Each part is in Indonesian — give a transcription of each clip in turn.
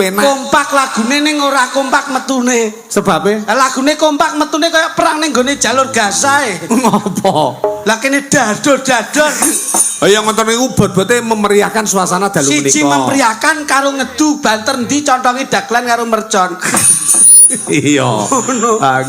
kepenak. Kompak lagune ning ora kompak metune. Sebabe? Lagune kompak metune kaya perang ning gone jalur gasae. Ngopo? Lah kene dador-dador. Oh ya ngoten niku bot-bote memeriahkan suasana dalu menika. Siji memeriahkan karo ngedu banter ndi contongi daglan karo mercon. Iya.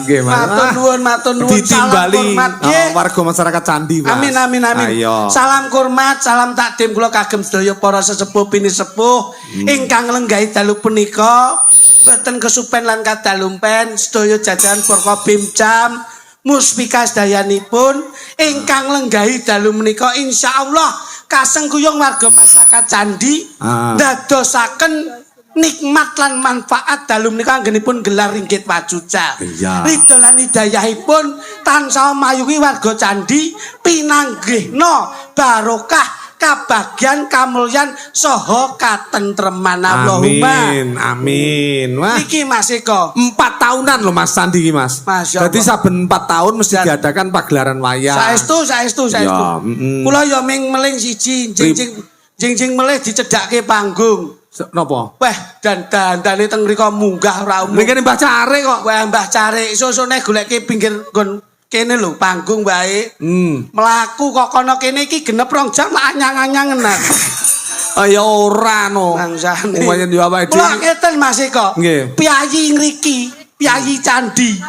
Nggih, Mas. Matur nuwun ditimbali hormat warga masyarakat Candi, Mas. Amin amin amin. Ayo. Salam kurmat, salam takdim kula kagem sedaya para sesepuh pinisepuh ingkang lenggahi dalu punika. Boten kesupen lan kadalumpen sedaya jajaran Porko Bimcam muspika sedayanipun ingkang lenggahi dalu menika insyaallah kasengkuyung warga masyarakat Candi dadosaken nikmat lan manfaat dalu menika anggenipun gelar ringgit wacuca. Iya. Ridho lan hidayahipun tansah mayungi warga Candi pinanggihna barokah kabagyan kamulyan saha katentreman Allahumma. Amin, amin. Wah. Iki Mas Eko 4 tahunan loh Mas Candi iki, Mas. Masya Jadi saben 4 tahun mesti diadakan pagelaran wayang. Saestu. Ya, Kula ya ming meling siji jing melih dicedhakke panggung. Napa? Weh, dandane teng mriku munggah ora umum. Mriki Mbah Care kok. Weh, Mbah Care sesone goleke pinggir nggon kene lho panggung wae. Mlaku kok kono kene iki genep 2 jam anyang-anyangen. Ya ora no. Bangsane. Umayan yo awake dhewe. Kula ngeten Mas Eko. Nggih. Piyayi ngriki, piyayi candi.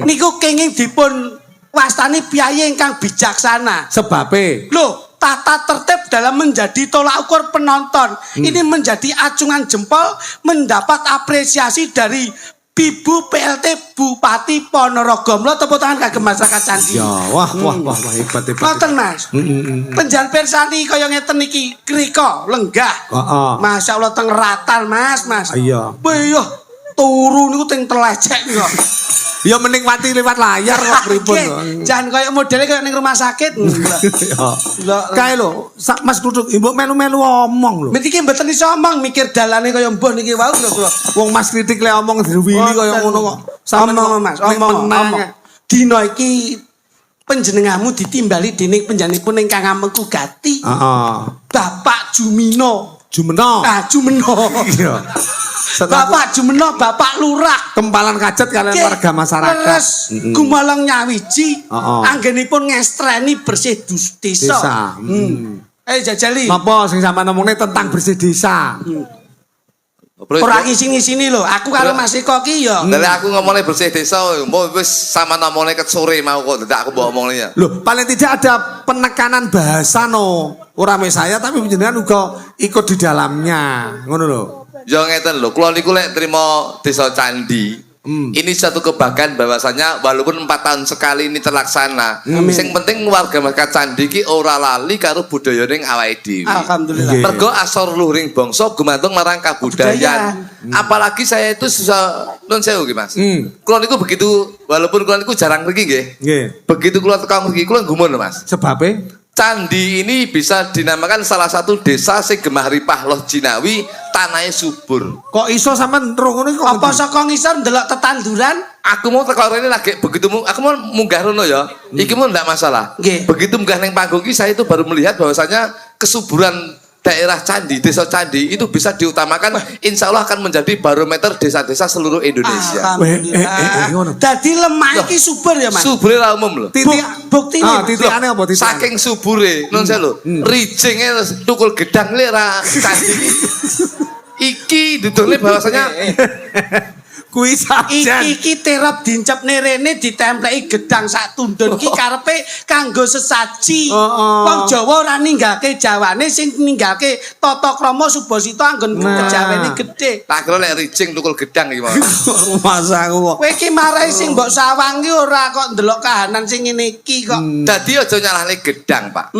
Niku kenging dipun wastani piyayi ingkang bijaksana. Sebabe Loh, tata tertib dalam menjadi tolak ukur penonton. Ini menjadi acungan jempol mendapat apresiasi dari Bibu PLT Bupati Ponorogo. Mula tepuk tangan kagem masyarakat Candi. ya, wah hebat. Ngoten Mas. Penjan persani kaya ngeten iki krika lenggah. Masya Allah teng ratan Mas. Iya. Wih yo turu niku teng telecek niku. Ya menikmati lewat layar kok pripun. Jangan kaya modele kaya ning rumah sakit. Kae lho, Mas Kluduk, mbok melu-melu omong lho. Mriki mboten iso omong mikir dalane kaya mbah niki wau lho kula. Wong Mas kritik le omong diruwili kaya ngono kok. Omong Mas, omong. Dina iki panjenenganmu ditimbali dening panjenenganipun ingkang amengku gati. Bapak Jumino. Jumeno. Jumeno. Iya. Bapak Jumeno, Bapak Lurah. Tempalan kajet kalian warga masyarakat. Terus gumalong nyawiji anggenipun ngestreni bersih desa. Jajali. Napa sing sampean omongne tentang bersih desa? Ora ngisi-ngisini lho. Aku karo Mas Eko ki ya. Lah aku ngomongnya bersih desa, wis sama ngomongnya ket sore mau kok dadak aku mbok omongnya. Loh, paling tidak ada penekanan bahasa no. Ora me saya tapi panjenengan uga ikut di dalamnya. Ngono lho. Ya ngeten lho, kula niku lek trima Desa Candi. Ini satu kebanggaan bahwasanya walaupun 4 tahun sekali ini terlaksana. Sing penting warga masyarakat Candi ki ora lali karo budayaning awake dhewe. Alhamdulillah. Mergo asor luhuring bangsa gumantung marang kabudayan. Apalagi saya itu susah nun sewu nggih Mas. Kula niku begitu walaupun kula niku jarang pergi nggih. Nggih. Begitu kula tekan mriki kula gumun lho Mas. Sebabe Candi ini bisa dinamakan salah satu desa sing gemah ripah loh jinawi tanahnya subur. kok iso sampean ro ngono kok Apa saka ngisor ndelok tetanduran? Aku mau teko rene lagi begitu aku mau munggah rono ya. Iki mau ndak masalah. Nggih. Begitu munggah neng panggung iki saya itu baru melihat bahwasanya kesuburan daerah Candi, desa Candi itu bisa diutamakan, insya Allah akan menjadi barometer desa-desa seluruh Indonesia. Alhamdulillah. Dadi lemah iki subur ya Mas. Subure ra umum lho. Buktine titikane apa titik? Saking subure, non saya lho, rijenge tukul gedang le ra Candi. Iki didole bahwasanya kuwi sajen. Iki terap dincepne rene ditempleki gedang sak tundun iki karepe kanggo sesaji. Wong Jawa ora ninggalke jawane sing ninggalke tata krama subasita anggon kejawane gedhe. tak kira lek rijing tukul gedang iki mau. Masa aku kok. Kowe iki marahi sing mbok sawang ki ora kok ndelok kahanan sing ngene iki kok. Dadi aja nyalahne gedang, Pak.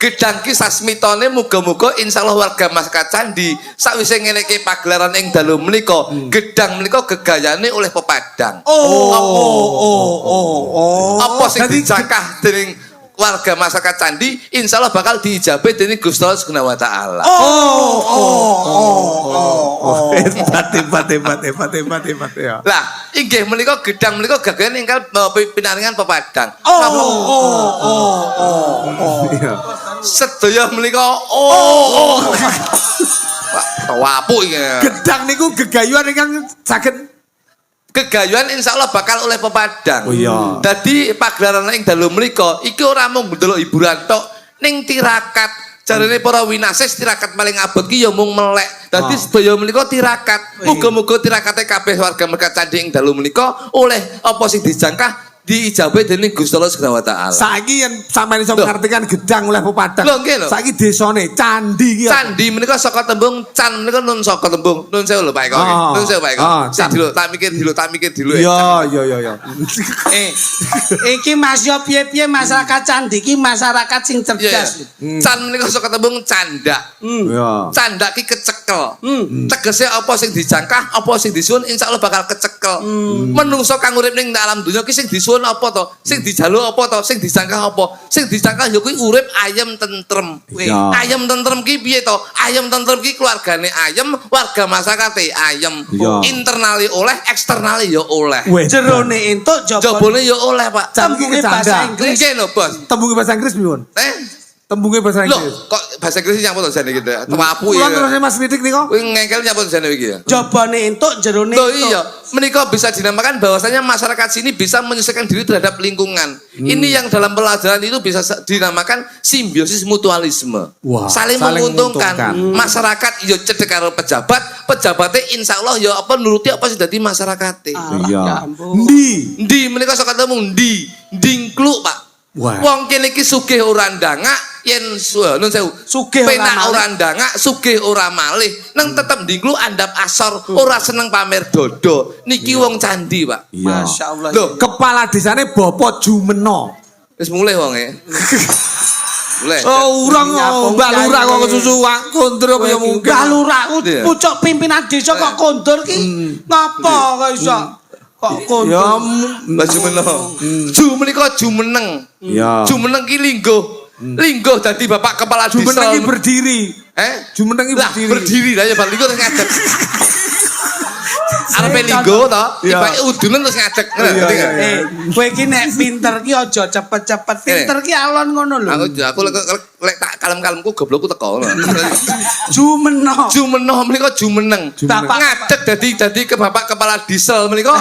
Gedang ki sasmitone muga-muga insyaallah warga masyarakat Candi sakwise ngeneke pagelaran ing dalu menika, gedang menika gegayane oleh pepadang. Apa sing dijakah dening warga masyarakat Candi insyaallah bakal diijabe dening Gusti Allah Subhanahu wa taala. Hebat ya. Lah, inggih menika gedang menika gagahan ingkang pinaringan pepadang. Iya. Sedaya menika Wapu iki. Gedang niku gegayuhan ingkang saged Kegayuhan insyaallah bakal oleh pepadang. Oh iya. Dadi pagelaran ing dalu mriku iki ora mung ndelok hiburan tok ning tirakat. Jarene para winasis tirakat paling abot ki ya mung melek. Dadi sedaya menika tirakat. Muga-muga tirakate kabeh warga mereka candhi ing dalu menika oleh apa sing dijangkah diijabahi dening Gusti Allah Subhanahu wa taala. saiki yen sampeyan iso ngartikan gedang oleh pepadang. Lho, nggih lho. Saiki desane candi iki. Candi menika saka tembung can menika nun saka tembung nun sewu lho Pak Eko. Nun sewu Pak Eko. Sing dulu tak mikir dulu. Iya. Iki Mas yo piye-piye masyarakat candi iki masyarakat sing cerdas. Can menika saka tembung candak. Iya. Candak ki kecekel. Tegese apa sing dijangkah, apa sing disuwun insyaallah bakal kecekel. Menungso kang urip ning alam donya ki sing disuwun apa to? Sing dijaluk apa to? Sing disangka apa? Sing disangka ya kuwi urip ayem tentrem. Iya. Ayem tentrem ki piye to? Ayem tentrem ki keluargane ayem, warga masyarakate ayem. Iya. Internali oleh, eksternali ya oleh. Jerone entuk Jabone ya oleh, Pak. tembunge bahasa Inggris. Nggih lho, Bos. Tembunge bahasa Inggris piye, Tembunge bahasa Loh, Inggris. kok bahasa Inggris nyapa to jane gitu? Tewapu Kula ya. terus Mas Midik niku. Kuwi ngengkel nyapa jane iki ya? Jabone entuk jerone Loh entuk. iya, menika bisa dinamakan bahwasanya masyarakat sini bisa menyesuaikan diri terhadap lingkungan. Ini yang dalam pelajaran itu bisa dinamakan simbiosis mutualisme. Wah, saling saling menguntungkan. menguntungkan. Masyarakat yo cedek karo pejabatnya insyaallah yo apa nuruti apa sing dadi masyarakate. Iya. ampun. Ndi menika saka temu ndi, ndingkluk, Pak. Wah. Wong kene iki sugih ora ndangak yen nun sewu Sugih ora penak malih. ora ndangak sugih ora malih nang tetep ndingkluk andap asor ora seneng pamer dodo niki wong candi Pak. Iya. Masyaallah. Loh, Kepala desane Bapak Jumeno. wis mulai wong e. Mulai. Oh, urang Mbak Lurah kok susu kondur apa ya mungkin. Mbah Lurah Iya. pucuk pimpinan desa kok kondur ki. Ngapa kok iso? Kok kondur? Ya Mbak Jumeno. Ju menika jumeneng. Iya. Jumeneng ki linggo. Linggo dadi Bapak kepala desa. Jumeneng iki berdiri. Jumeneng iki Lah berdiri. berdiri lah ya Pak linggo terus ngadeg. Arepe linggo to, Iya. tibake udunen terus ngadeg. Iya. Kowe iki nek pinter ki aja cepet-cepet. Pinter ki alon ngono lho. Aku lek tak kalem-kalemku goblokku teko. Jumeno. Jumenoh menika jumeneng. Bapak Ngadeg dadi ke Bapak kepala diesel menika.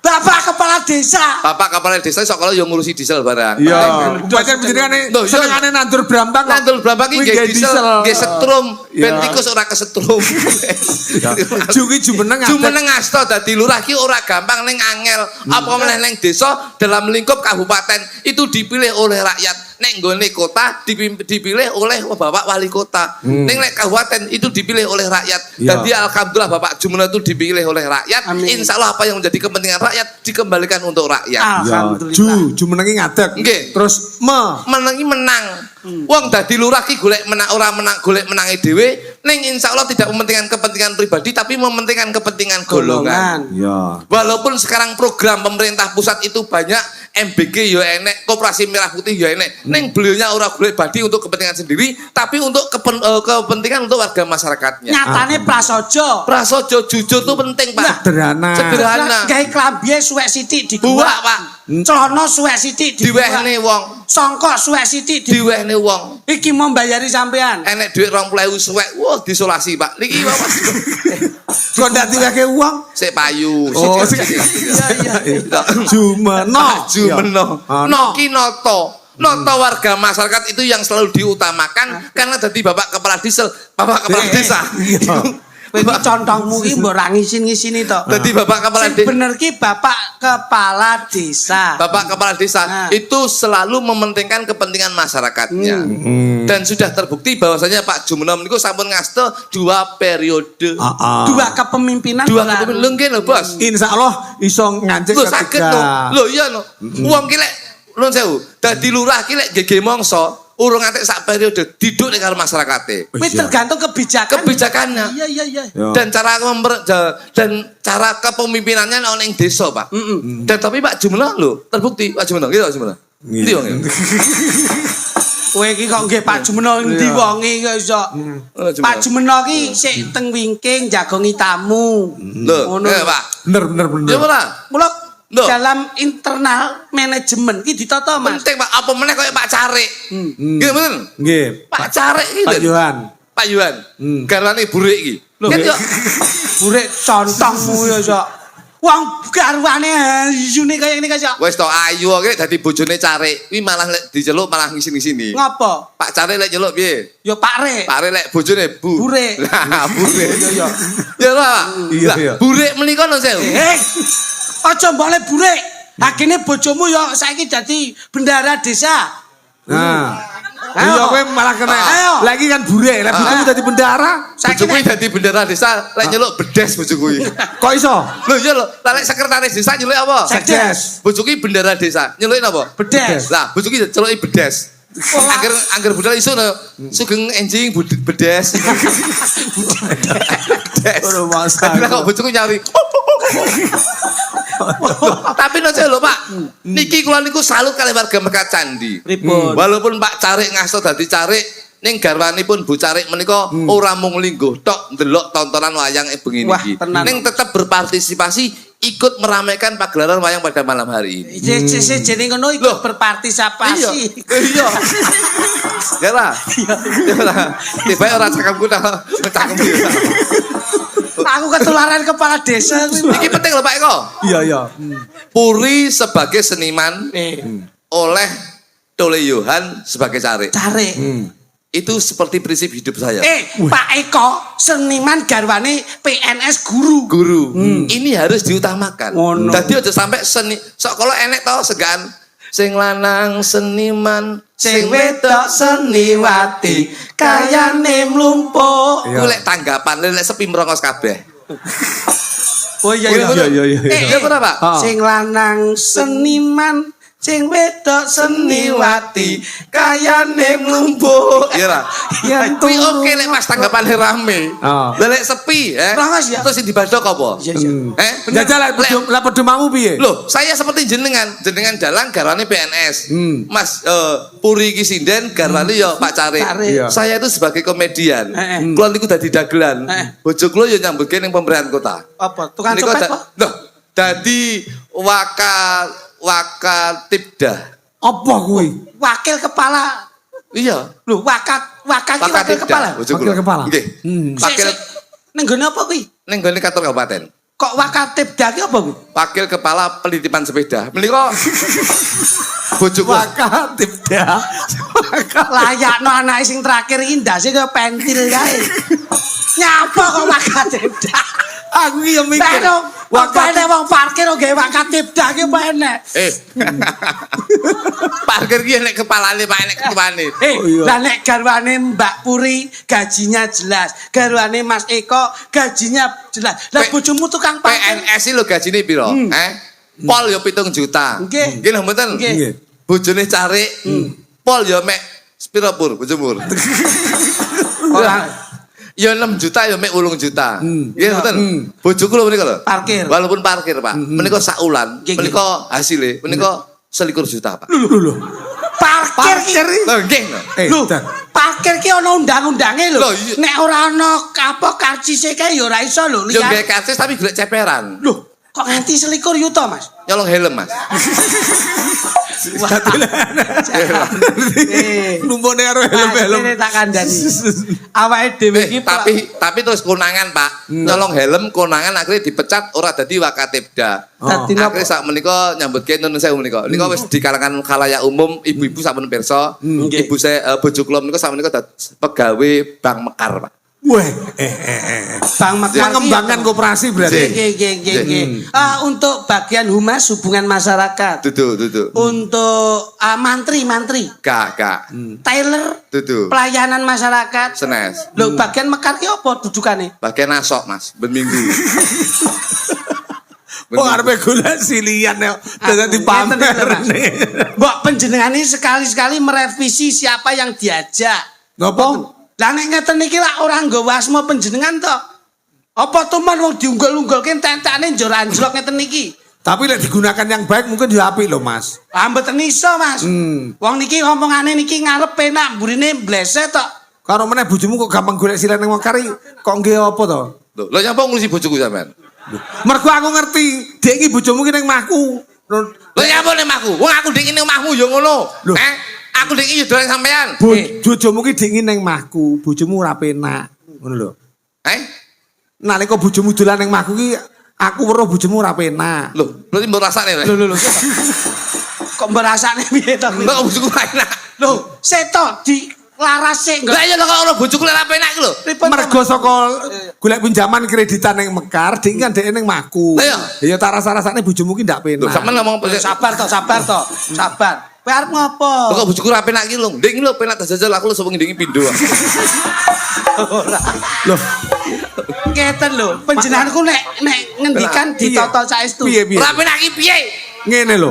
Bapak kepala desa. Bapak kepala desa sok kalau yo ngurusi diesel barang. Iya. Pancen jenengane Loh, iya. senengane nandur brambang. kok. Nandur berapa ki Kuwi nggih nggih diesel, nggih setrum, ben Iya. tikus ora kesetrum. Juki Jumeneng ngadeg. Jumeneng asta dadi lurah ki ora gampang ning angel. Apa meneh ning desa dalam lingkup kabupaten itu dipilih oleh rakyat. Nek nggone kota dipilih oleh Bapak Wali Kota. Ning nek kabupaten itu dipilih oleh rakyat. Iya. Jadi alhamdulillah Bapak Jumeneng itu dipilih oleh rakyat. Amin. Insyaallah apa yang menjadi kepentingan rakyat dikembalikan untuk rakyat. Alhamdulillah. Jumeneng iki ngadeg. Nggih. Terus Menangi menang. Wong dadi lurah ki golek menang ora menang golek menange dhewe ning insyaallah tidak mementingkan kepentingan pribadi tapi mementingkan kepentingan golongan. Iya. Walaupun sekarang program pemerintah pusat itu banyak MBG ya enek, Koperasi Merah Putih ya enek. Ning beliaunya ora golek badi untuk kepentingan sendiri tapi untuk kepentingan untuk warga masyarakatnya. Nyatane prasaja. Prasaja jujur tuh penting, Pak. Sederhana. Sederhana. Gawe klambi suwek sithik Buak, dibuak. Pak. Celana suwek sithik dibuak. Diwehne wong. Songkok suwek sithik dibuak. Diwehne wong. Iki mau bayari sampean. Enek duit 20.000 suwek. Wah, disolasi, Pak. Niki Bapak. Kok ndak diweke uang? Sik payu. Oh, Sik. Jumeno. Jumeno. Iya. Noki noto. Noto warga masyarakat itu yang selalu diutamakan karena tadi Bapak Kepala Diesel, Bapak Kepala Desa. Kowe iki contongmu iki mbok ra ngisin-ngisini to. Tadi Bapak Kepala Sing Desa. bener ki Bapak Kepala Desa. Bapak Kepala Desa Nah. itu selalu mementingkan kepentingan masyarakatnya. Dan sudah terbukti bahwasanya Pak Jumeno niku sampun ngasto 2 periode. Dua kepemimpinan. Dua berlalu. kepemimpinan. Lho nggih lho, Bos. Insyaallah iso ngancik Lho saged lho. Lho iya lho. Wong ki lek nuwun sewu, dadi lurah ki lek gege mangsa urung ngantek sak periode diduk ning karo masyarakate. Kuwi tergantung kebijakan. Kebijakannya. Iya. Dan cara kepemimpinannya ana ning desa, Pak. Dan tapi Pak Jumeno lho, terbukti Pak Jumeno, gitu Pak Jumeno. Ndi wong e? Kowe iki kok nggih Pak Jumeno endi wonge kok iso. Pak Jumeno ki sik teng wingking jagongi tamu. Lho, Pak. Bener. Ya ora? Mula Loh. dalam internal manajemen ki ditata Mas. Penting Pak, apa meneh koyo Pak Carik. Nggih, mboten? Nggih. Pak Carik iki Pak lho. Yohan. Pak Yuhan. Garwane burik iki. Lho, Kan yo burek contongmu ya, Sok. Wong garwane isune kaya ngene kaya. wis to ayu kok dadi bojone Carik. Kuwi malah lek diceluk malah ngisini-sini. Ngopo? Pak Carik lek nyeluk piye? Ya Pak Rek. Pak Rek lek bojone Bu. Burik. Lah, burik. Ya. Ya Pak. Iya, Lah, iya. burik menika lho sewu. Aja mbok burek. Hakine bojomu ya saiki dadi bendara desa. Nah. Ayo. Iya kowe malah kena. Ayo. Lagi kan burek, lek bojomu dadi bendara. Saiki Bojoku dadi bendera desa lek nyeluk bedes bojoku iki. Kok iso? Lho iya lho, lek sekretaris desa nyeluk apa? Sekdes. Bojoku bendera desa, nyeluki napa? Bedes. Lah, bojoku celuki bedes. Angger budal iso lho, sugeng enjing bedes. Bedes. Ora masalah. Lah kok bojoku nyari. Tapi no lho Pak, niki kula niku salut kali warga Mekat Candi. Pripun? Walaupun Pak Carik ngaso dadi Carik ning garwanipun Bu Carik menika ora mung lingguh tok ndelok tontonan wayang bengi Wah, niki. tenan. Ning tetep berpartisipasi ikut meramaikan pagelaran wayang pada malam hari ini. Jeneng ngono ikut berpartisipasi. Iya. Ya lah. Ya lah. Tiba ora cakapku ta. Cakapku ya. Aku ketularan kepala desa kuwi. Iki penting lho Pak Eko. Iya, iya. Puri sebagai seniman Eh, oleh Tole Yohan sebagai Carik. Carik. Itu seperti prinsip hidup saya. Pak Eko seniman garwane PNS guru. Guru, ini harus diutamakan. Ngono. Dadi aja sampai seni. Sok kalau enek to segan sing lanang seniman, Sing wedok seniwati kayane mlumpuk. Ku lek tanggapan lek sepi merongos kabeh. Oh iya Iya. Iya bener Pak? Ah. Sing lanang seniman, sing wedok seniwati kayane mlumpuk. Iya lah. Yen Kuwi oke lek pas tanggapan rame. Ah. Lah lek sepi, Rongos ya? Terus sing dibadok apa? Iya, iya. Jajal lek pedomamu piye? Loh, saya seperti jenengan dalang garwane PNS. Mas Puri iki sinden garwane ya Pak Carik. Carik. Iya. Saya itu sebagai komedian. Heeh. Kula niku dadi dagelan. Bojo kula ya nyambutke ning pemerintahan kota. Apa? Tukang Niku copet da- kok? Loh, dadi Wakatibda. Apa kuwi? Wakil kepala. Iya. Lho, wakil Wakatibda. kepala. Bojo Wakil kula. kepala. Nggih. Wakil Ning gone apa kuwi? ning gone kantor kabupaten. Kok wakatibda ki apa kuwi? Wakil kepala penitipan sepeda. Menika bojo kula. Wakatibda. Layakno anake sing terakhir iki ndase kaya pentil kae. Nyapa kok wakatibda? Aku iki ya mikir. Wakate wong parkir kok gawe wakatibda ki apa enek? Parkir ki nek kepalane Pak nek ketuane. iya. Lah nek garwane Mbak Puri gajinya jelas, garwane Mas Eko gajinya jelas. Lah bojomu tukang parkir. PNS iki lho gajine piro? Pol ya 7 juta. Nggih. Nggih lho mboten? Nggih. Bojone Carik. Pol ya mek piro pur bojomu? Ya 6 juta ya mek 8 juta. Nggih mboten? Bojoku lho menika lho. Parkir. Walaupun parkir, Pak. Menika sak ulan, Nggih, menika hasile menika 21 juta, Pak. Lho. Parkir ki. Lho nggih. Lho, parkir ki ana undang-undange lho. Lho, iya. Nek ora ana apa karcise kae ya ora iso lho Ya lihat. gawe karcis tapi golek ceperan. Lho, kok nganti 21 yuta, Mas? Nyolong helm, Mas. Numpune karo helm-helm. Ini tak kandani. Awake dhewe iki Tapi terus konangan, Pak. Nyolong helm konangan akhirnya dipecat ora dadi Wakatibda. Dadi napa? Akhirnya sak menika nyambutke nun sewu menika. Menika wis di kalangan khalayak umum, ibu-ibu sampun pirsa. Nggih. Ibu saya bojo kula menika sak menika pegawai Bank Mekar, Pak. Weh, Bang Mekar mengembangkan koperasi berarti. Nggih. Untuk bagian humas hubungan masyarakat. Dudu. Untuk mantri. Kak. Tailor Dudu. pelayanan masyarakat. Senes. Lho bagian Mekar ki apa dudukane? Bagian nasok, Mas, ben minggu. Oh, arepe golek silian ya. Dadi pamer. Mbok panjenengane sekali-sekali merevisi siapa yang diajak. Ngopo? Lah nek ngeten iki lak ora nggawa asma panjenengan to. Apa tuman wong diunggul-unggulke tentekane njur anjlok ngeten iki. Tapi lek digunakan yang baik mungkin ya apik lho, Mas. Ah mboten iso, Mas. Wong niki ngomongane niki ngarep penak, mburine bleset tok. Karo meneh bojomu kok gampang golek silian ning Mekari, kok nggih apa to? Lho nyapa ngurusi bojoku sampean? Mergo aku ngerti, dek iki bojomu ki ning mahku. Lho nyapa nek omahku? Wong aku ndek ngene omahmu ya ngono. Loh. aku iki yo dolan sampean. Bojomu ki dingin ning mahku, bojomu ora penak. Ngono lho. Nalika bojomu dolan ning mahku ki aku weruh bojomu ora penak. Lho, berarti mbok rasane rek. Lho. Kok merasane piye to? Mbok bojoku ora enak. Lho, seto di larase Lah iya lho kok ora bojoku lek ora penak iki lho. Mergo saka golek pinjaman kreditan ning Mekar, ding kan dhek ning mahku. Lah ya tak rasa-rasane bojomu ki ndak Lho, penak. sampean ngomong sabar to. Sabar. Kowe arep ngopo? Lho kok bojoku ora penak iki lho. Nding lho penak jajal aku lho sapa ngendingi pindho. Ora. Loh, Ngeten lho, panjenenganku nek ngendikan ditata saestu. piye? Ora penak iki piye? Ngene lho.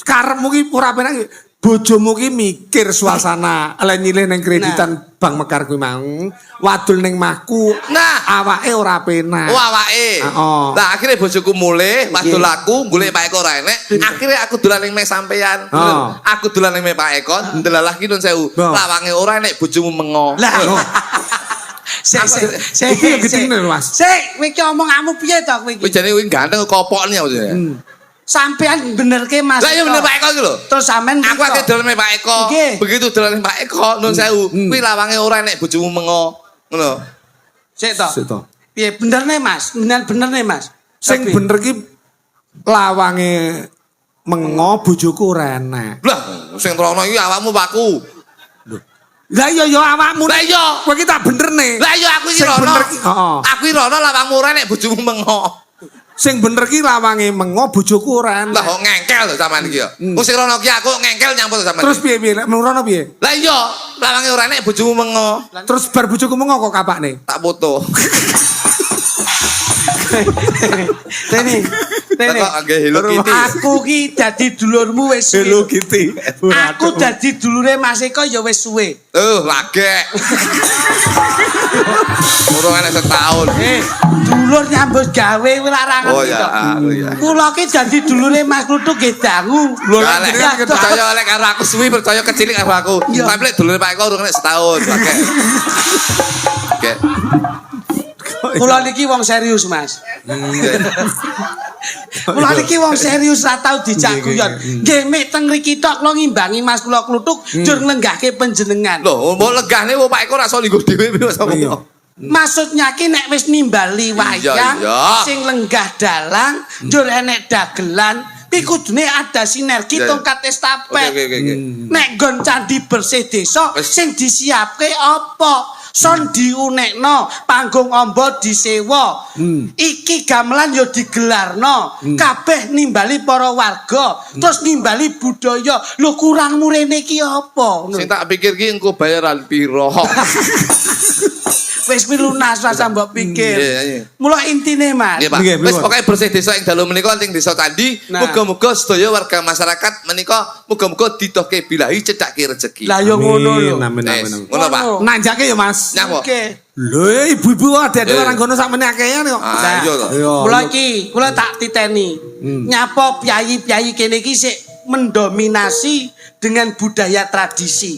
Karepmu ki ora penak ki. Bojomu ki mikir suasana lek nyilih ning kreditan Bank Mekar kuwi mang. Wadul ning mahku. Nah, awake ora penak. Oh awake. Nah, akhirnya bojoku mulih, wadul aku golek Pak Eko ora enek. Akhirnya aku dolan ning mek sampean. Aku dolan ning mek Pak Eko, ndelalah ki nun sewu. Lawange ora enek bojomu mengo. Lah. Sik. Iki gedene lho, Mas. Sik, kowe iki omonganmu piye to kowe iki? Kowe jane kowe ganteng kopokne maksudnya. Sampean bener ke Mas. Lah ya bener Pak Eko iki lho. Terus sampean aku ate dolan mek Pak Eko. Begitu dolan mek Pak Eko nun sewu. Kuwi lawange ora enek bojomu mengo. Ngono. Sik to. Piye benerne Mas? Bener Mas. Sing bener ki lawange mengo bojoku ora enek. Lah, sing rono iki awakmu Pakku. Lah iya ya awakmu. Lah iya. Kowe ki tak benerne. Lah iya aku iki rono. Aku iki rono lawangmu ora enek bojomu mengo. Sing bener ki lawange mengo bojoku ora enek. Lah kok ngengkel lho sampean iki ya. Wong sing rono ki aku ngengkel nyampur sampean. Terus piye mengrono piye? Lah iya, lawange ora enek bojomu mengo. Terus bar bojoku mengo kok kapakne? Tak foto. Tene. Kok nggih Hello Kitty. Aku ki dadi dulurmu wis suwe. Hello Kitty. Aku dadi dulure Mas Eko ya wis suwe. Lagek. Urung enek setahun. Dulur nyambut gawe larangan Oh ya. Kula ki dadi dulure Mas Kluthuk nggih dangu. Lho lek percaya oleh karo aku suwi percaya kecilik karo aku. Tapi lek dulure Pak Eko urung enek setahun. Lagek. Kula niki wong serius, Mas. Kula niki wong serius ra tau dijak guyon. Nggih mek teng mriki tok kula ngimbangi Mas kula Kluthuk jur lenggahke panjenengan. Lho, mbok lenggahne wong Pak Eko ra iso linggo dhewe sapa. Maksudnya ki nek wis nimbali wayang sing lenggah dalang jur enek dagelan pi kudune ada sinergi tongkat estafet. Nek nggon candi bersih desa sing disiapke apa? Son diunekno, panggung amba disewa. Iki gamelan ya digelarno. Kabeh nimbali para warga, terus nimbali budaya. Lho kurang murene iki apa? Sing tak pikir ki engko bayaran piro. Wis lunas rasa mbok pikir. Mula intine Mas. Wis pokoke bersih desa ing dalu menika ing desa Candi, muga-muga sedaya warga masyarakat menika muga-muga didohke bilahi cedhake rejeki. Lah ya ngono lho. Ngono Pak. Nanjake ya Mas. Oke. Lho ibu-ibu ade orang gono sakmene akehan kok. Ah iya to. Kula tak titeni. Nyapa piyayi-piyayi kene iki sik mendominasi dengan budaya tradisi.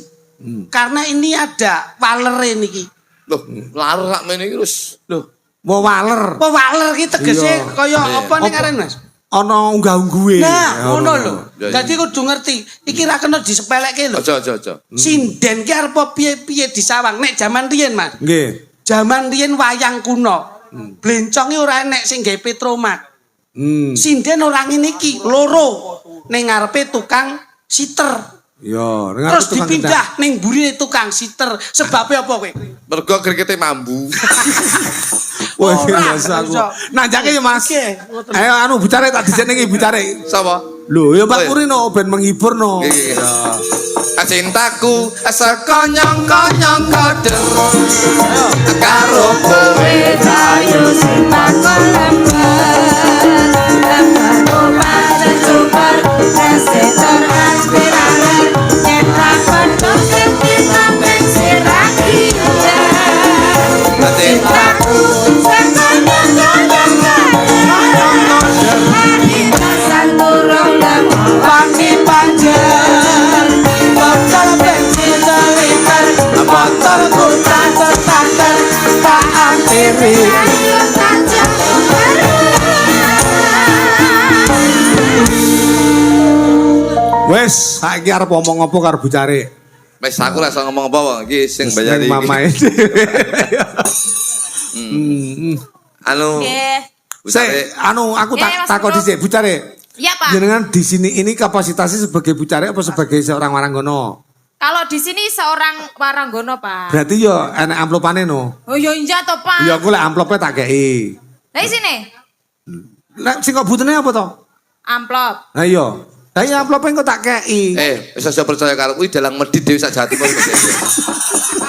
Karena ini ada walere niki. Loh, laler sak mene iki wis. Lho, waler. Waler ki tegese kaya apa ning aran Mas? Ana unggah-ungguhe. Nah, ngono lho. Dadi kudu ngerti, iki ra kena disepelekke lho. Aja. Sinden ki arep piye-piye disawang nek jaman riyen Mas. Nggih. Jaman riyen wayang kuno. Blenconge ora enek sing gawe petromat. Sinden ora ngene iki, loro. Ning ngarepe tukang siter. Ya, terus dipindah ning mburi tukang siter. Sebabnya apa kowe? Mergo krikete mambu. Wah, biasa aku. Nanjake ya Mas. Ayo anu bicare tak dijenengi bicare. Sapa? Lho, ya Pak Purino ben menghibur no. Cintaku saka nyangka-nyang kadang karo kowe ayo cintaku lembar pada super resetor aspiraler nyetak penuh kita mengsiraki cintaku saka nyangka-nyang santurung wangi panjer botol bensin seliter motorku tak starter tak akhiri Wes, saiki arep ngomong apa karo Bu Carik? Wis aku rasa ngomong apa wong iki sing bayari Ning iki. mamae. Anu Nggih. Sik, anu aku Mas takon Bro. dhisik Bu Carik. Iya, Pak. Jenengan di sini ini kapasitasnya sebagai Bu Carik apa sebagai seorang waranggono? Kalau di sini seorang waranggono, Pak. Berarti yo enek amplopane no. Oh, ya iya toh, Pak. Ya aku lek amplope tak kei. Lah sini. Lek sing kok butune apa to? Amplop. Lah iya. Lah iya amplope engko tak kei. wis aja percaya karo kuwi dalang medhit dhewe sak Jawa Timur.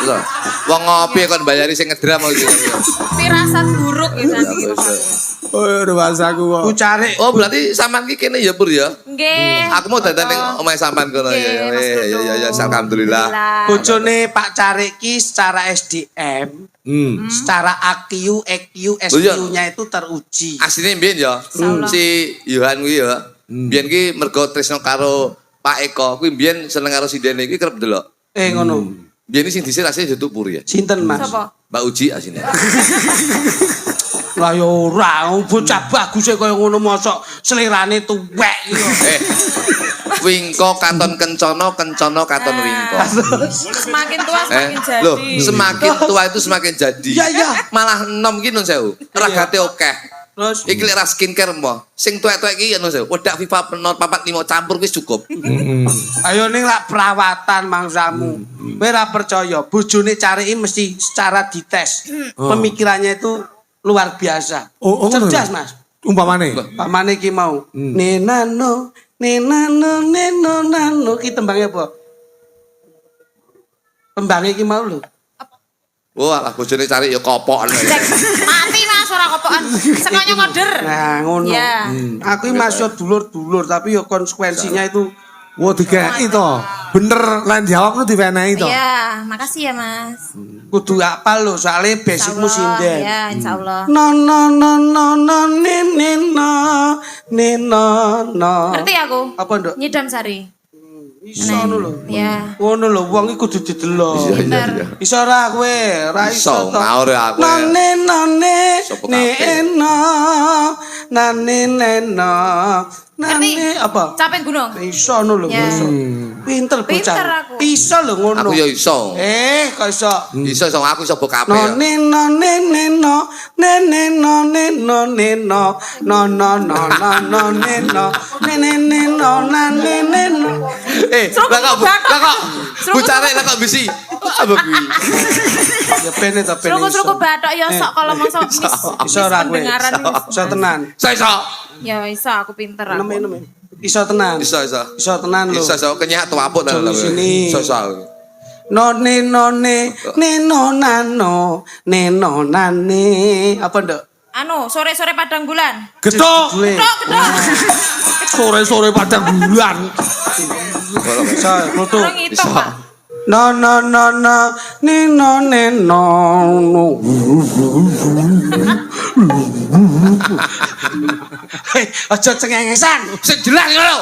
Lho, wong ngopi kon bayari sing ngedram iki. Firasat buruk ya tadi. Oh, bahasaku kok. Bu Carik. Oh, berarti sampean ki kene ya Pur ya? Nggih. Aku mau dadan ning omahe sampean kono Oke, Mas Dodo. ya alhamdulillah. Bojone Pak Carik ki secara SDM, secara AQ, EQ, SQ-nya itu teruji. Asline mbiyen ya Insyaallah. si Yohan kuwi ya. Mbiyen ki mergo tresno karo Pak Eko kuwi mbiyen seneng karo Sindene iki kerep delok. Ngono. Mbiyen sing dhisik asline YouTube Pur ya. Sinten Mas? Sopo? Mbak Uji asline. Lah ya ora, bocah bagus e kaya ngono mosok selirane tuwek iki. Wingko katon kencana, kencana katon wingko. Semakin tua semakin jadi. Loh, semakin tua itu semakin jadi. Iya, iya. Malah enom ki nun sewu. Ragate akeh. Terus Iki lek ra skincare mo. Sing tuwek-tuwek iki ya nun sewu. Wedak Viva penot 4 5 campur wis cukup. ayo ning lak perawatan mangsamu. Kowe ora percaya, bojone Cariki mesti secara dites. Pemikirannya itu luar biasa. Oh, ngono Cerdas, ya? Mas. Umpamane. Pamane iki mau. Nenano, nenano ki tembangnya apa? Tembangnya iki mau lho. Wah, lah bojone cari ya kopok. Cek, mati Mas ora kopokan. Sekonya ngoder. Nah, ngono. Iya. Aku iki masih dulur-dulur tapi ya konsekuensinya itu Wah, dikei to. Bener lain jawab lu diwenehi to. Iya, makasih ya Mas. kudu apal lho, soalnya basicmu sinden. Ya, insyaallah. No no no no no no. Ngerti aku? Apa, Nduk? Nyidam sari. Iso ngono lho. Ya. Ngono lho, wong iki kudu didelok. Pinter. Iso ora kowe? Ora iso Iso, to. ngawur ya aku. Nane Sopo kabeh? neno. Ngerti? Apa? Capek gunung. Iso ngono lho, Ya. iso. Pinter Pinter bocah. aku. Iso lho ngono. Aku ya iso. Kok iso? Iso aku iso bokape ya. Neno. Lah kok bucare lah kok bisi. Apa kuwi? Ya pene to pene. Suruku batok ya sok kalau mau sok mis. Iso ora kowe? Pendengaran Iso tenan. Iso. Ya iso aku pinter aku. Neme. Iso tenan. Iso. Iso tenan lho. Iso kenyak tuh apuk ta. Jol sini. Iso. None nane. Apa nduk? Anu, sore-sore padang bulan. Getok. Jule. Sore-sore padang bulan. Iso foto. Orang itu, Pak. No. Hei, aja cengengesan. Sing jelas ngono.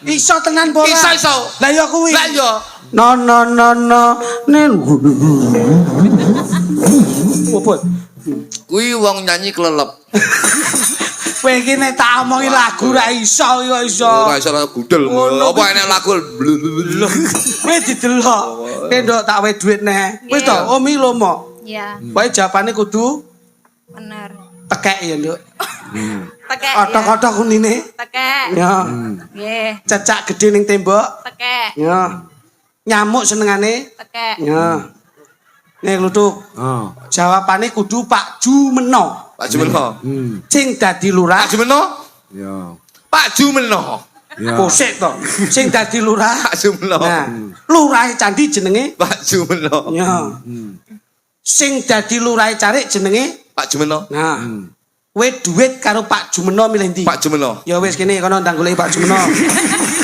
Iso tenan bola. Iso. Lah ya kuwi. Lah yo. No. Apa? Kuwi wong nyanyi kelelep. Kowe iki nek tak omongi lagu ra iso kok iso. Ora iso gudel. Ngono. Apa enek lagu? Kowe didelok. Kowe ndok tak wae dhuwit neh. Wis to, omi lomo. Ya, Kowe jawabane kudu bener. tekek ya, Nduk. Tekek. Otok-otok kunine. Tekek. Ya. Nggih, Cecak gede ning tembok. tekek. Ya. Nyamuk senengane. Tekek. Ya. Nih Lutuk. Oh. Jawabane kudu Pak Jumeno. Pak Jumeno. Sing dadi lurah. Pak Jumeno. Ya. Pak Jumeno. Ya. Kosek to. Sing dadi lurah. Pak Jumeno. Nah, lurahe candi jenenge. Pak Jumeno. Ya. Sing dadi lurahe Carik jenenge. Pak Jumeno. Nah. Kowe duit karo Pak Jumeno milih ndi? Pak Jumeno. Ya wis kene kono ndang goleki Pak Jumeno.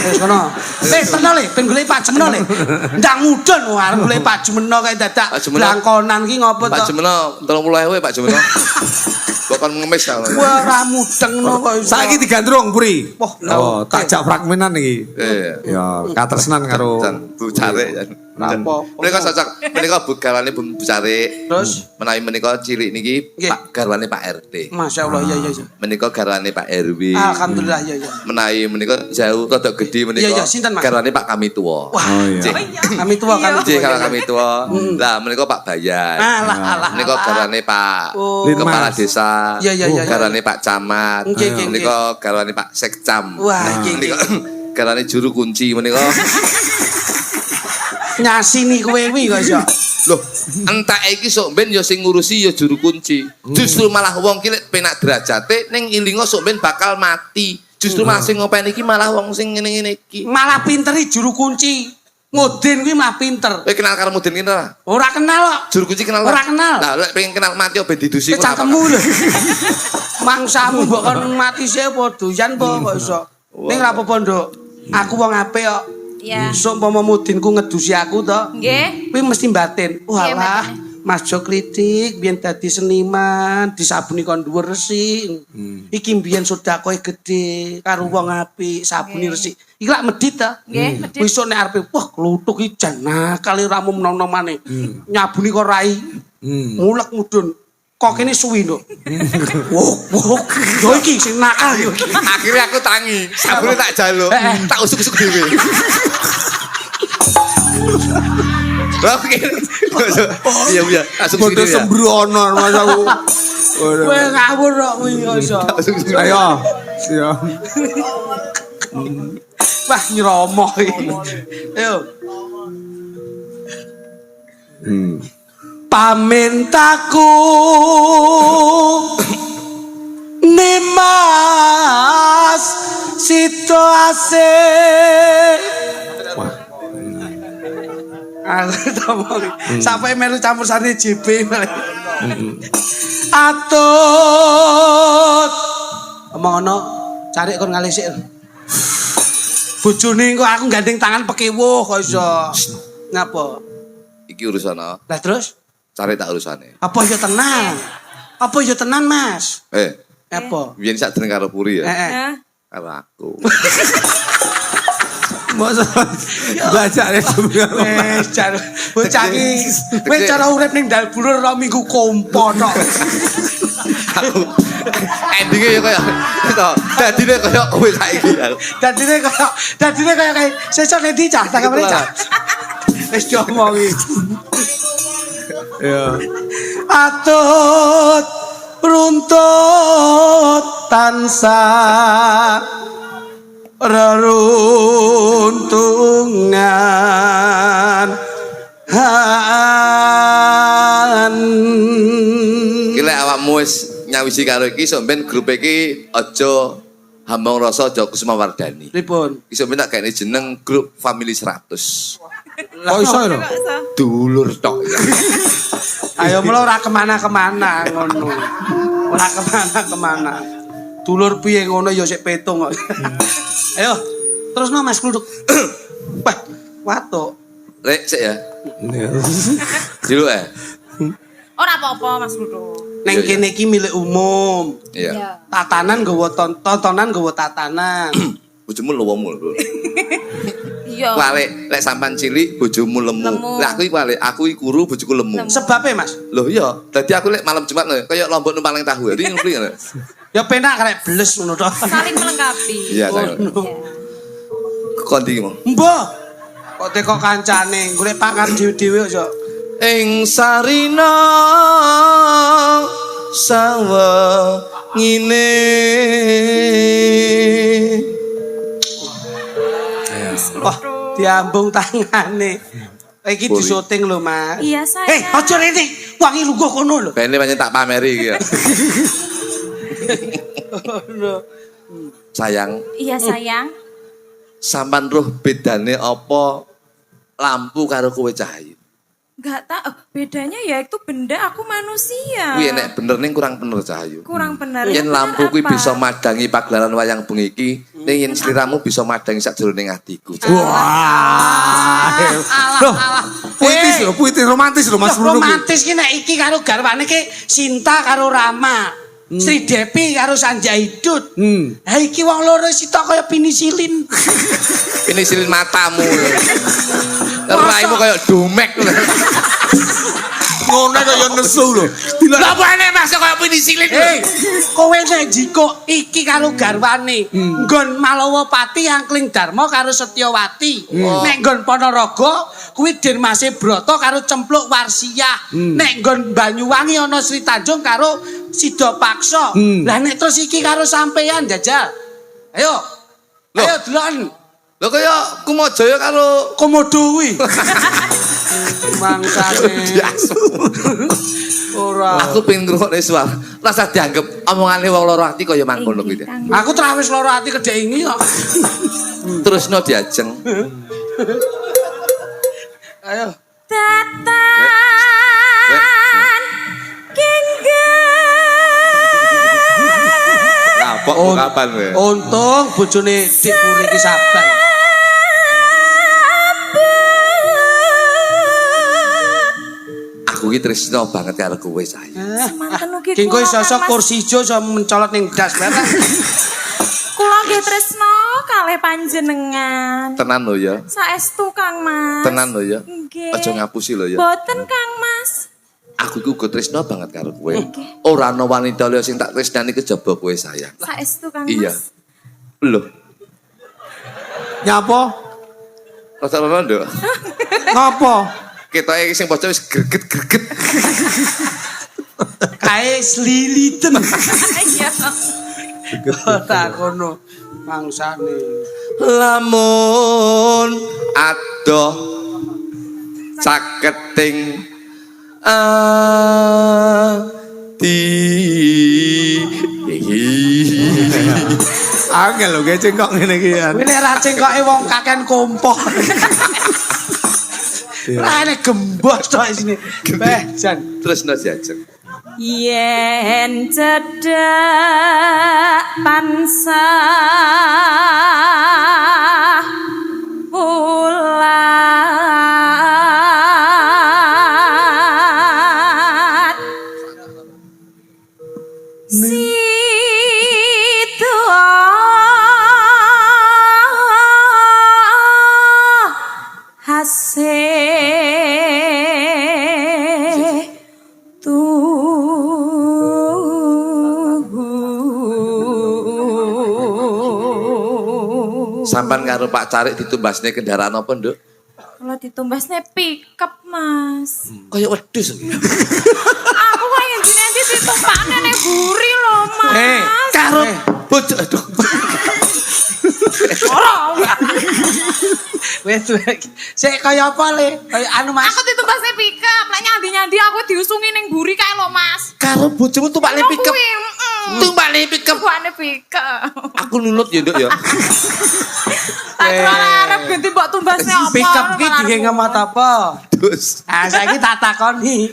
Wis kono. Tenan le, ben goleki Pak Jumeno le. Ndang mudun wong arep goleki Pak Jumeno kae dadak Pak Jumeno. blangkonan ki ngopo Pak to? Jumeno 30.000 Pak Jumeno. Bukan ngemis ta. Wah, ra mudeng no kok iso. Saiki digandrung Puri. Wah, Oh, tak jak fragmenan iki. Iya. Ya, katresnan karo Dan bu cari. Rapopo. Menika cocok. Menika bu garwane Bu Cari. Terus Menawi menika cilik niki Nggih. Pak garwane Pak RT. Masya Allah iya. Menika garwane Pak RW. Alhamdulillah iya. Menawi menika jauh rada gedhe menika. Iya, sinten, Mas? Garwane Pak Kami Tua. Wah, Oh iya. kami tua kami Nggih, tua. kalau Kami Tua. Lah menika Pak Bayan. Alah. Menika garwane Pak Oh. Kepala Linmas. Desa. Iya. Garwane Pak Camat. Nggih. Menika garwane Pak Sekcam. Wah, nggih. Menika garwane juru kunci menika. Nyasini kowe kuwi kok iso. Loh, entek iki sok ben ya sing ngurusi ya juru kunci. Justru malah wong ki lek penak derajate ning ilinga sok ben bakal mati. Justru malah sing ngopeni iki malah wong sing ngene-ngene iki. Malah pinteri juru kunci. Mudin kuwi mah pinter. Kowe kenal karo Mudin kene ora? Ora kenal kok. Juru kunci kenal Ora kenal. Lah lek pengen kenal mati ben didusi Kowe cangkemmu lho. Mangsamu mbok kon mati sih apa doyan apa kok iso. Ning ra apa-apa, Nduk. Aku wong apik kok. Iya. Sok umpama mudinku ngedusi aku to. Nggih. Kuwi mesti batin. Walah, batin. Mas Jo kritik biyen dadi seniman, disabuni kon dhuwur resik. Iki biyen sedakoe gedhe karo wong apik, sabuni resik. Iki lak medit ta? Nggih, medhit. Besok nek arepe wah kluthuk iki jan nakal ramu menom-nomane. Nyabuni kok rai. Mulek mudun. Kok kene suwi, Nduk. Wok. Yo iki sing nakal yo. Akhirnya aku tangi, sabune tak jaluk, tak usuk-usuk dhewe. Lah pikir. Iya, langsung Bodoh sini ya. sembrono Mas aku. Kowe ngawur kok kuwi kok iso. Ayo. Iya. Wah nyromoh iki. Ayo. Pamintaku Nimas situasi. Aku ngomong sampai melu campur sari JB. Atut. Omong ono cari kon ngalisik. Bojone kok aku gandeng tangan pekewuh kok iso. Ngapa? Iki urusan apa? Lah terus Cari tak urusane. apa ya tenan? Apa ya tenan, Mas? Apa? Biyen sak jeneng karo Puri ya. Hah? Karo aku. Masa baca ya sebenarnya. Wes jar bocah iki wis cara urip ning dal bulur ro minggu kompo tok. Aku endinge ya kaya to. Dadine kaya kowe saiki. Dadine kaya sesuk nek dicah tak kamane cah. Wis diomongi. Iya. Atut runtut tansah reruntungan Iki lek awakmu wis nyawisi karo iki sok ben grup iki aja Hambang Rasa aja Kusuma Wardani. Pripun? Iki sok ben tak gawe jeneng grup Family 100. Kok iso lho? Kok iso? Dulur tok ya. Ayo mula ora kemana-kemana ngono. Ora kemana-kemana. Dulur piye ngono ya sik petung kok. Ayo, terusno Mas Kluduk. Wah, watuk. Rek sik ya. Dulu Ora apa-apa Mas Rudo. Neng Iya, kene iki milik umum. Iya. Tatanan nggawa tontonan nggawa tatanan. Bojomu lowomu lho. Iya. Wale lek sampan cilik bojomu lemu. Lemu. Lek aku iki wale, aku iki guru bojoku lemu. Sebabnya Mas, Loh iya, dadi aku lek malam Jumat lho, kaya lombok numpang ning tahu. Ri ngerti kan? ya penak karek bles ngono to. Saling melengkapi. Iya, saya. Ngono. Kondi mau. Mbah. Kok teko kancane golek pakan dhewe-dhewe kok. Ing sarina sawa ngine. Wah, diambung tangane. Iki disyuting lho, Mas. Iya, sayang. Aja rene. Wangi lungguh kono lho. Bene pancen tak pameri iki ya. Sayang, Iya sayang. sampan roh bedane apa lampu karo kowe cahaya? Enggak tahu bedanya ya itu benda aku manusia. Kuwi nek bener ning kurang bener cahaya. Kurang benar. Yen Yang lampu benar kuwi apa? bisa madangi pagelaran wayang bengi iki, ning yen sliramu bisa madangi sakjroning atiku. Wah. Loh, puitis lho, puitis romantis lho Mas Bruno. Romantis ki nek iki karo garwane ki Sinta karo Rama. Sri Depi karo Sanjaidut. Ha iki wong loro sitok kaya penisilin. Penisilin matamu. Raimu kayak domek. Ngono kaya nesu lho. Lah apa ene masuk kayak penisilin. Kowe nek jiko iki karo garwane. Nggon Malawapati Angkling Darma karo Setyawati. Nek nggon Ponorogo kuwi Dirmase Brata karo Cempluk Warsiyah. Nek nggon Banyuwangi ana Sri Tanjung karo Sida Paksa. Lah nek terus iki karo sampean jajal. Ayo. Loh. Ayo delon. Lho kaya Kumajaya karo Komodo kuwi. Mangsane. Ora. aku pengen ngrungokne suara. Rasa dianggep omongane wong loro ati kaya mangkono kuwi. Aku trawis loro ati kedhengi kok. Terusno diajeng. Ayo. Datan Kapok kapan kowe? Untung bojone Dik Puri iki sabar. Aku iki tresno banget karo kowe sayang. Semanten ugi Ki kowe kula, sosok Kang Mas. kursi ijo iso mencolot ning das barang. Kula nggih tresno kalih panjenengan. Tenan lho ya. Saestu Kang Mas. Tenan lho ya. Nggih. Aja ngapusi lho ya. Boten Kang Mas. Aku iku uga tresno banget karo kowe. Ora ana wanita liya sing tak tresnani kejaba kowe sayang. Saestu Kang Iya. Mas. Lho, Nyapa? rasa rondo. Ngapa? Ketoke sing bocah wis greget-greget. Kae sliliten. Iya. Tak kono mangsane. Lamun adoh caketing Angel lho ge cengkok ngene iki ya. Kowe nek ra cengkoke wong kaken kompoh. Ra nek gembos tok isine. Beh, jan. Terus no diajeng. Yen cedhak pansa ulat Sido hase Sampan karo Pak Carik ditumbasne kendaraan apa, Nduk? Kalau ditumbasnya pickup mas. Kayak wedhus. Aku kayak gini nanti ditumpaknya nih buri loh mas. Karo bojo aduh. Orang. Wes sik kaya apa le? Kaya anu Mas. Aku ditumbasnya pickup. Lah nyandi aku diusungi ning buri kae loh mas. Karo bojomu tumpak le pickup. Tumpak le pickup. Tumpaknya pickup. Aku nunut ya, Nduk ya. Tak kira arep ganti mbok tumbasnya apa. Pickup ki digawe ngemat apa? Terus. Ah saiki tak takoni.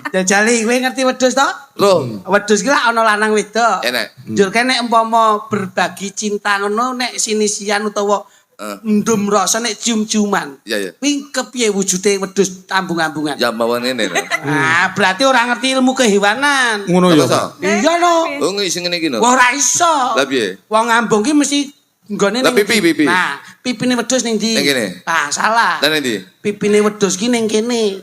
Jajali kowe ngerti wedhus to? Ro, Wedhus ki lak ana lanang wedok. enek. Njur kene umpama berbagi cinta ngono nek sinisian utawa ndum rasa nek cium-ciuman. Iya, iya. Kuwi kepiye wujude wedhus ambung-ambungan? Ya mawon ngene lho. Ah, berarti ora ngerti ilmu kehewanan. Ngono ya. Terus, Iya no. oh ngisi ngene iki no. Wah ora iso. Lah piye? Wong ambung ki mesti nggone Lah, pipi. Nah, pipine wedhus ning ndi? Ning kene. Ah, salah. Lah endi? Pipine wedhus ki ning kene.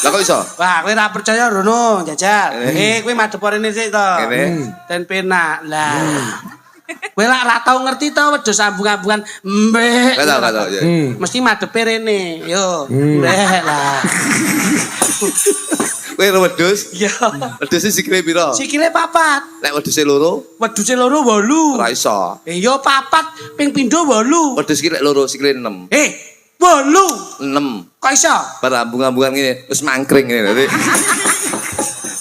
Lah kok iso? Wah, kowe ora percaya rono, jajal. Kowe madhep rene sik to. Kene. Ten penak. Lah. Kowe lak ora tau ngerti to wedhus ambung-ambungan. Mbek. Gak tau ya. Mesti madhepe rene. Yo. Mbek lah. Kowe ro wedhus? Iya. Wedhus sikile pira? Sikile papat. Nek wedhuse loro Wedhuse loro 8. ora iso. Iya papat ping pindho 8. Wedhus iki lek loro sikile 6. 8. 6. Kok iso? Barambung-ambungan ngene, wis mangkring ngene. Dadi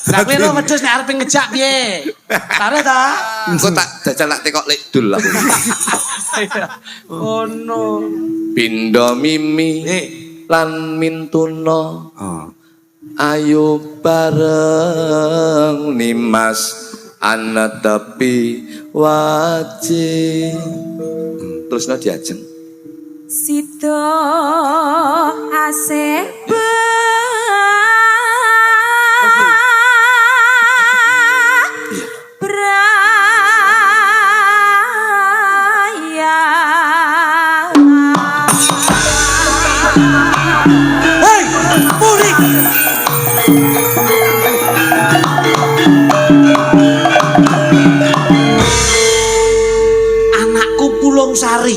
Lah kowe lo wedhus nek arep ngejak piye? Kare ta? engko tak jajal tak tekok lek dul aku. Oh no. Pindha mimi lan mintuna. Ayo bareng nimas ana tepi wajib. Terusno diajeng. Sido asep Pulung Sari.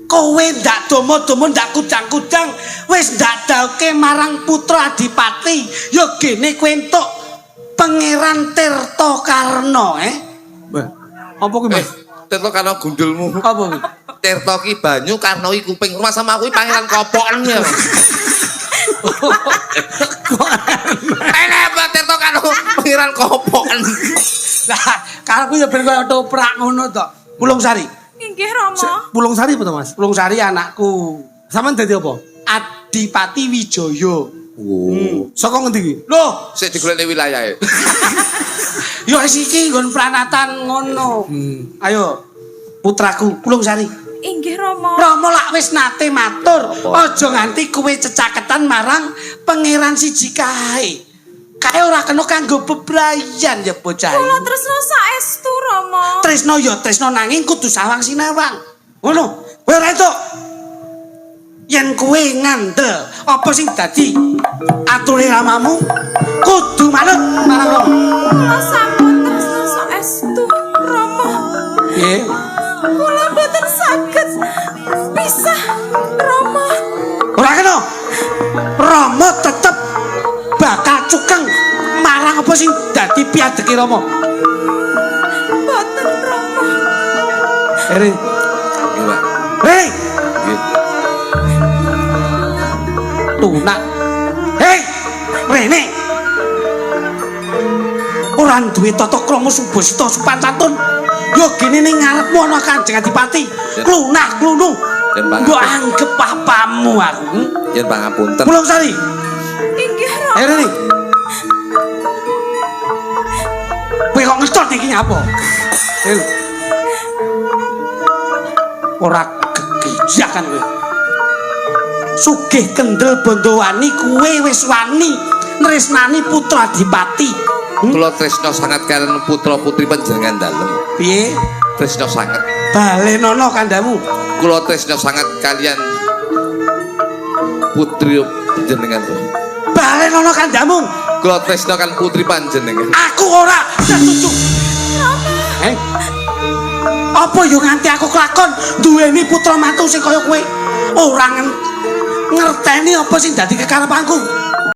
Kowe ndak domo-domo ndak kudang-kudang wis ndak dauke marang putra Adipati ya gene kowe entuk Pangeran Tirtakarna Apa kuwi Mas? Tirta karena gundulmu. apa kuwi Tirta ki banyu karena iki kuping rumah sama aku iki pangeran kopokan ya. Apa Tirta karena pangeran kopokan. lah karepku ya ben koyo toprak ngono to Pulung Sari Inggih Rama. Pulung Sari apa to Mas? Pulung Sari anakku Sampeyan dadi apa? Adipati Wijaya Saka ngendi iki? loh Sik digolekne wilayahe. ya wis iki nggon pranatan ngono ayo putraku Pulung Sari Inggih Rama. Rama lak wis nate matur, aja nganti kowe cecaketan marang pangeran siji kae. Kae ora kena kanggo bebrayan ya bocah. Kula tresna saestu Rama. Tresno ya tresno nanging kudu sawang sinawang. Ngono. Kowe ora entuk. Yen kowe ngandel apa sing dadi ature ramamu kudu manut marang Rama. Kula sampun tresna saestu Rama. Nggih. Kula boten saged pisah Rama. Ora kena. Rama tetep bakal cukeng marang apa sing dadi piadeke Rama. Boten Rama. Ere. Nggih, Pak. Hei, Nggih. tunak. Hei, Rene. Ora duwe tata krama subasita sopan santun. Yo gene ning ngarepmu ana Kanjeng Adipati. Klunak klunu. Yen Pak. Mbok anggap papamu aku. Yen pangapunten. Pulung Sari. Inggih Rama. Rene. Kowe kok ngetot iki nyapa? Hei. Ora gegijakan kowe. Sugih kendel bondowani kowe wis wani nresnani putra Adipati. Kula tresna sangat kalian putra putri panjenengan dalem. Piye? Tresna sangat. Balenono kandamu. Kula tresna sangat kalian putri panjenengan. Balenono kandamu. Kula tresna kan putri panjenengan. Aku ora setuju. Apa yo nganti aku kelakon duweni putra mantu sing kaya kowe? Ora ngerteni apa sing dadi kekarepanku.